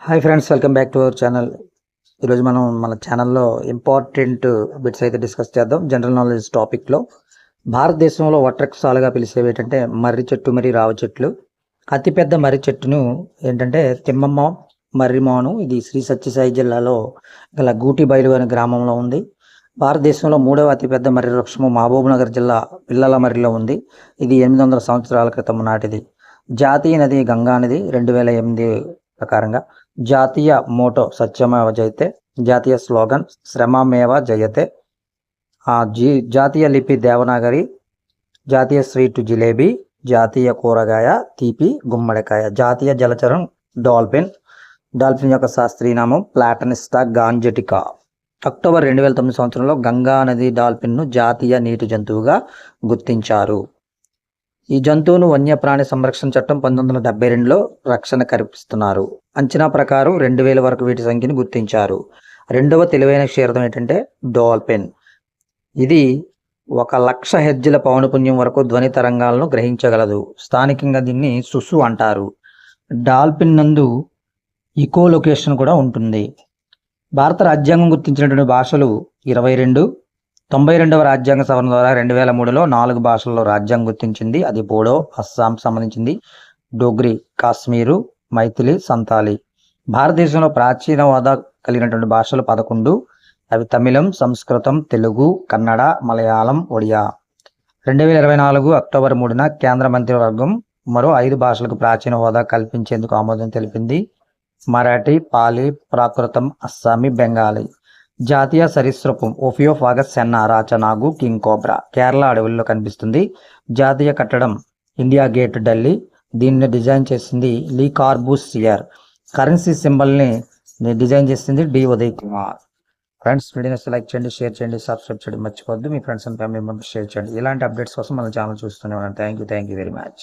Hi friends, welcome back to our channel. ఈరోజు మనం మన ఛానల్లో ఇంపార్టెంట్ బిట్స్ అయితే డిస్కస్ చేద్దాం. జనరల్ నాలెడ్జ్ టాపిక్లో భారతదేశంలో వటవృక్షాలుగా పిలిచేవి ఏంటంటే మర్రి చెట్టు, మరి రావి చెట్లు. అతిపెద్ద మర్రి చెట్టును ఏంటంటే తిమ్మమ్మ మర్రిమాను. ఇది శ్రీ సత్యసాయి జిల్లాలో గల గూటిబయలు అనే గ్రామంలో ఉంది. భారతదేశంలో మూడవ అతిపెద్ద మర్రి వృక్షము మహబూబ్నగర్ జిల్లా పిల్లల మర్రిలో ఉంది. ఇది 800 సంవత్సరాల క్రితం నాటిది. జాతీయ నది గంగా నది 2008 ప్రకారంగా. జాతీయ మోటో సత్యమేవ జయతే. జాతీయ స్లోగన్ శ్రమమేవ జయతే. జాతీయ లిపి దేవనాగరి. జాతీయ స్వీట్ జిలేబీ. జాతీయ కూరగాయ తీపి గుమ్మడికాయ. జాతీయ జలచరం డాల్ఫిన్. డాల్ఫిన్ యొక్క శాస్త్రీయనామం ప్లాటనిస్టా గాంజెటికా. అక్టోబర్ 2009 సంవత్సరంలో గంగా నది డాల్ఫిన్ను జాతీయ నీటి జంతువుగా గుర్తించారు. ఈ జంతువును వన్యప్రాణి సంరక్షణ చట్టం 1972లో రక్షణ కల్పిస్తున్నారు. అంచనా ప్రకారం 2000 వరకు వీటి సంఖ్యను గుర్తించారు. రెండవ తెలివైన క్షీరదం ఏంటంటే డాల్ఫిన్. ఇది 1,00,000 హెర్ట్జ్ల పౌనపున్యం వరకు ధ్వని తరంగాలను గ్రహించగలదు. స్థానికంగా దీన్ని సుసు అంటారు. డాల్ఫిన్ నందు ఇకో లొకేషన్ కూడా ఉంటుంది. భారత రాజ్యాంగం గుర్తించినటువంటి భాషలు 22. 92వ రాజ్యాంగ సవరణ ద్వారా 2003లో 4 భాషల్లో రాజ్యాంగం గుర్తించింది. అది బోడో, అస్సాం సంబంధించింది, డోగ్రి, కాశ్మీరు, మైథిలి, సంతాలి. భారతదేశంలో ప్రాచీన హోదా కలిగినటువంటి భాషలు 11. అవి తమిళం, సంస్కృతం, తెలుగు, కన్నడ, మలయాళం, ఒడియా. 2024 అక్టోబర్ 3న కేంద్ర మంత్రివర్గం మరో 5 భాషలకు ప్రాచీన హోదా కల్పించేందుకు ఆమోదం తెలిపింది. మరాఠీ, పాలి, ప్రాకృతం, అస్సామీ, బెంగాలీ. జాతీయ సరీసృపం ఓఫియోఫాగస్ సెన్నా రాచనాగు కింగ్ కోబ్రా. కేరళ అడవుల్లో కనిపిస్తుంది. జాతీయ కట్టడం ఇండియా గేట్, ఢిల్లీ. దీన్ని డిజైన్ చేసింది లీ కార్బూసియర్. కరెన్సీ సింబల్ని డిజైన్ చేసింది డి ఉదయ్ కుమార్. ఫ్రెండ్స్, వీడియోని లైక్ చేయండి, షేర్ చేయండి, సబ్స్క్రైబ్ చేయండి మర్చిపోద్దు. మీ friends and family members share చేయండి. ఇలాంటి అప్డేట్స్ కోసం మన ఛానల్ చూస్తూనే ఉన్నాను. Thank you very much.